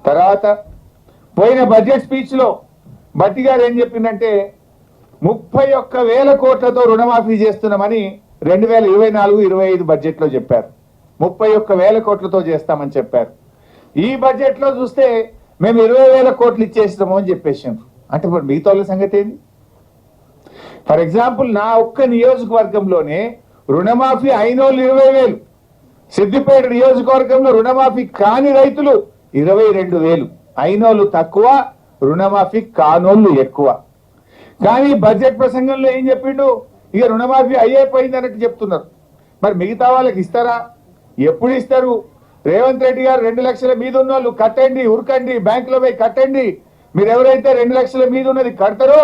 తర్వాత పోయిన బడ్జెట్ స్పీచ్లో భట్టి గారు ఏం చెప్పిందంటే 31,000 కోట్లతో రుణమాఫీ చేస్తున్నామని 2024-25 బడ్జెట్లో చెప్పారు. 31,000 కోట్లతో చేస్తామని చెప్పారు. ఈ బడ్జెట్లో చూస్తే మేము 20,000 కోట్లు ఇచ్చేస్తాము అని చెప్పేసాం. అంటే ఇప్పుడు మిగతా వాళ్ళ సంగతి ఏంది? ఫర్ ఎగ్జాంపుల్ నా ఒక్క నియోజకవర్గంలోనే రుణమాఫీ అయినోళ్ళు 20,000, సిద్దిపేట నియోజకవర్గంలో రుణమాఫీ కాని రైతులు 22,000, అయినోళ్ళు తక్కువ, రుణమాఫీ కానోళ్ళు ఎక్కువ. కానీ బడ్జెట్ ప్రసంగంలో ఏం చెప్పిండు? ఇక రుణమాఫీ అయిపోయింది అన్నట్టు చెప్తున్నారు. మరి మిగతా వాళ్ళకి ఇస్తారా? ఎప్పుడు ఇస్తారు? రేవంత్ రెడ్డి గారు 2 లక్షల మీద ఉన్న వాళ్ళు కట్టండి, ఉరకండి, బ్యాంకులో పోయి కట్టండి, మీరు ఎవరైతే 2 లక్షల మీద ఉన్నది కడతారో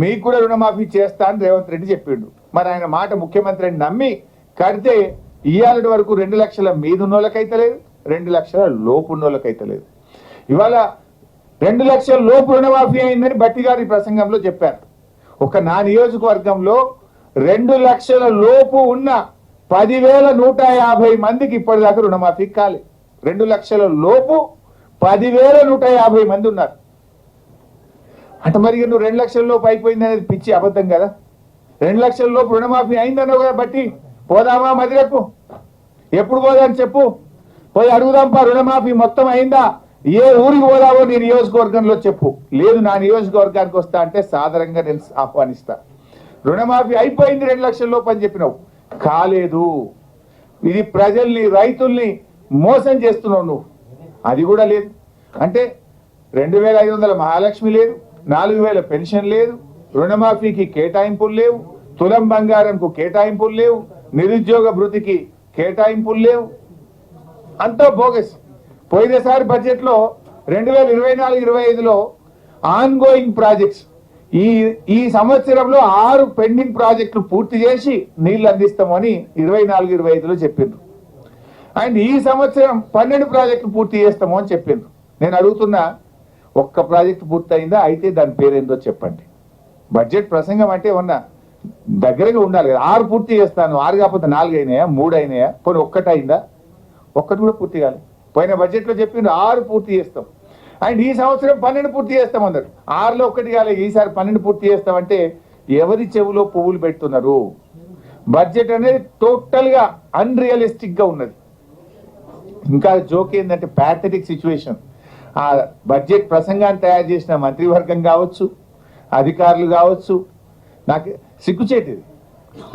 మీకు కూడా రుణమాఫీ చేస్తా అని రేవంత్ రెడ్డి చెప్పిండు. మరి ఆయన మాట ముఖ్యమంత్రిని నమ్మి కడితే ఇవాళ వరకు 2 లక్షల మీద ఉన్న వాళ్ళకైతే లేదు, 2 లక్షల లోపు ఉన్న వాళ్ళకైతే లేదు. ఇవాళ 2 లక్షల లోపు రుణమాఫీ అయిందని భట్టి గారి ప్రసంగంలో చెప్పారు. ఒక నా నియోజకవర్గంలో 2 లక్షల లోపు ఉన్న 10,150 మందికి ఇప్పటిదాకా రుణమాఫీ కాలే. 2 లక్షల లోపు 10,150 మంది ఉన్నారు. అంటే మరి నువ్వు 2 లక్షల లోపు అయిపోయింది అనేది పిచ్చి అబద్ధం కదా. 2 లక్షల లోపు రుణమాఫీ అయిందన్నావు కదా బట్టి, పోదామా మదిరకు? ఎప్పుడు పోదాని చెప్పు, పోయి అడుగుదాంపా రుణమాఫీ మొత్తం అయిందా, ఏ ఊరికి పోదావో నీ నియోజకవర్గంలో చెప్పు. లేదు నా నియోజకవర్గానికి వస్తా అంటే సాధారణంగా నేను ఆహ్వానిస్తా. రుణమాఫీ అయిపోయింది 2 లక్షల లోపు అని చెప్పినావు, కాలేదు. ఇది ప్రజల్ని, రైతుల్ని మోసం చేస్తున్నావు నువ్వు. అది కూడా లేదు. అంటే 2,500 మహాలక్ష్మి లేదు, 4,000 పెన్షన్ లేదు, రుణమాఫీకి కేటాయింపులు లేవు, తులం బంగారంకు కేటాయింపులు లేవు, నిరుద్యోగ భృతికి కేటాయింపులు లేవు, అంతా బోగస్. పోయినసారి బడ్జెట్లో 2024-25లో ఆన్ గోయింగ్ ప్రాజెక్ట్స్ ఈ సంవత్సరంలో 6 పెండింగ్ ప్రాజెక్టులు పూర్తి చేసి నీళ్లు అందిస్తామని 24-25లో చెప్పిండ్రు. అండ్ ఈ సంవత్సరం 12 ప్రాజెక్టులు పూర్తి చేస్తాము అని చెప్పిండ్రు. నేను అడుగుతున్నా, ఒక్క ప్రాజెక్టు పూర్తయిందా? అయితే దాని పేరేందో చెప్పండి. బడ్జెట్ ప్రసంగం అంటే ఉన్నా దగ్గరగా ఉండాలి కదా. 6 పూర్తి చేస్తాను, 6 కాకపోతే 4 అయినాయా, 3 అయినాయా, పోనీ ఒక్కటి అయిందా? ఒక్కటి కూడా పూర్తి కాలేదు. పోయిన బడ్జెట్లో చెప్పిండ్రు 6 పూర్తి చేస్తాం, అండ్ ఈ సంవత్సరం 12 పూర్తి చేస్తాం అన్నారు. 6లో ఒక్కటి కాలేదు, ఈసారి 12 పూర్తి చేస్తామంటే ఎవరి చెవులో పువ్వులు పెడుతున్నారు? బడ్జెట్ అనేది టోటల్గా అన్రియలిస్టిక్గా ఉన్నది. ఇంకా జోక్ ఏంటంటే ప్యాథటిక్ సిచ్యువేషన్. ఆ బడ్జెట్ ప్రసంగాన్ని తయారు చేసిన మంత్రివర్గం కావచ్చు, అధికారులు కావచ్చు, నాకు సిగ్గుచేటిది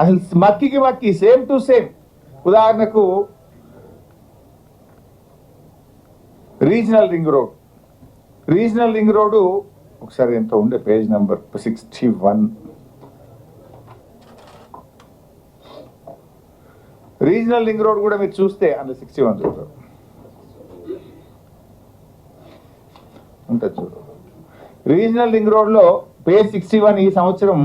అసలు. మక్కి సేమ్ టు సేమ్. ఉదాహరణకు రీజనల్ రింగ్ రోడ్డు ఒకసారి ఎంత ఉండే page number 61. Regional ring road కూడా మీరు చూస్తే అందులో 61 చూడరు ఉంటుంది. చూడు రీజనల్ రింగ్ రోడ్లో పేజ్ 61 ఈ సంవత్సరం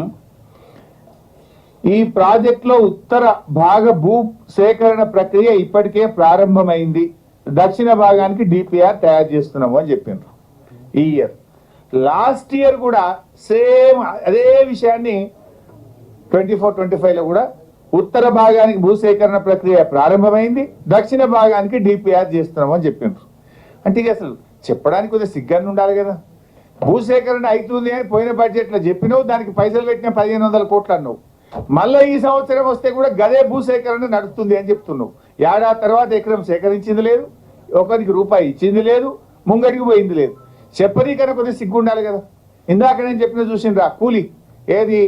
ఈ ప్రాజెక్టులో ఉత్తర భాగ భూ సేకరణ ప్రక్రియ ఇప్పటికే ప్రారంభమైంది, దక్షిణ భాగానికి డిపిఆర్ తయారు చేస్తున్నాము అని చెప్పిండ్రు. ఈ ఇయర్ లాస్ట్ ఇయర్ కూడా సేమ్ అదే విషయాన్ని 24-25లో కూడా ఉత్తర భాగానికి భూసేకరణ ప్రక్రియ ప్రారంభమైంది, దక్షిణ భాగానికి డిపిఆర్ చేస్తున్నాము అని చెప్పిండ్రు. అంటే ఇక అసలు చెప్పడానికి కొద్దిగా సిగ్గాన్ని ఉండాలి కదా. భూసేకరణ అవుతుంది అని పోయిన బడ్జెట్లో చెప్పినావు, దానికి పైసలు పెట్టిన 1,500 కోట్లు అన్నావు. మళ్ళీ ఈ సంవత్సరం వస్తే కూడా గదే భూసేకరణ నడుస్తుంది అని చెప్తున్నావు. ఏడాది తర్వాత ఎకరం సేకరించింది లేదు, ఒకరికి రూపాయి ఇచ్చింది లేదు, ముంగడికి పోయింది లేదు. చెప్పనీకన్నా కొద్దిగా సిగ్గు ఉండాలి కదా. ఇందాక నేను చెప్పిన చూసిండ్రా కూలి ఏది,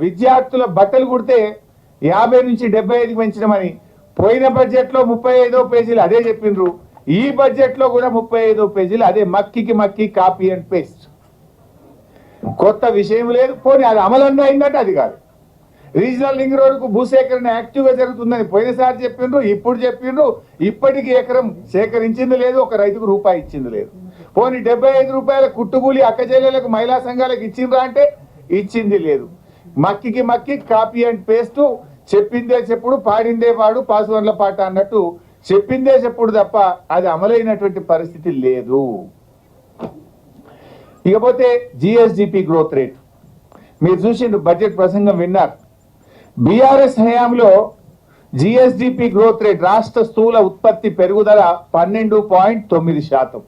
విద్యార్థుల బట్టలు కుడితే 50 నుంచి 75 పెంచడమని పోయిన బడ్జెట్లో 35వ పేజీలు అదే చెప్పిండ్రు. ఈ బడ్జెట్లో కూడా 35వ పేజీలు అదే మక్కి కాపీ అండ్ పేస్ట్. కొత్త విషయం లేదు. పోనీ అది అమలన్నా అయిందంటే అది కాదు. రీజనల్ రింగ్ రోడ్కు భూసేకరణ యాక్టివ్గా జరుగుతుందని పోయినసారి చెప్పిండ్రు, ఇప్పుడు చెప్పిండ్రు. ఇప్పటికీ ఎకరం సేకరించింది లేదు, ఒక రైతుకు రూపాయి ఇచ్చింది లేదు. పోనీ 75 రూపాయల కుట్టుకూలి అక్కచెల్లెలకు, మహిళా సంఘాలకు ఇచ్చిండ్రా అంటే ఇచ్చింది లేదు. మక్కి కాపీ అండ్ పేస్ట్. చెప్పిందే చెప్పుడు, పాడిందే పాడు, పాసువన్ల పాట అన్నట్టు చెప్పిందే చెప్పుడు తప్ప అది అమలైనటువంటి పరిస్థితి లేదు. ఇకపోతే జిఎస్డిపి గ్రోత్ రేట్ మీరు చూసిండ్రు, బడ్జెట్ ప్రసంగం విన్నారు. బీఆర్ఎస్ హయాంలో జిఎస్డిపి గ్రోత్ రేట్ రాష్ట్ర స్థూల ఉత్పత్తి పెరుగుదల 12.9%.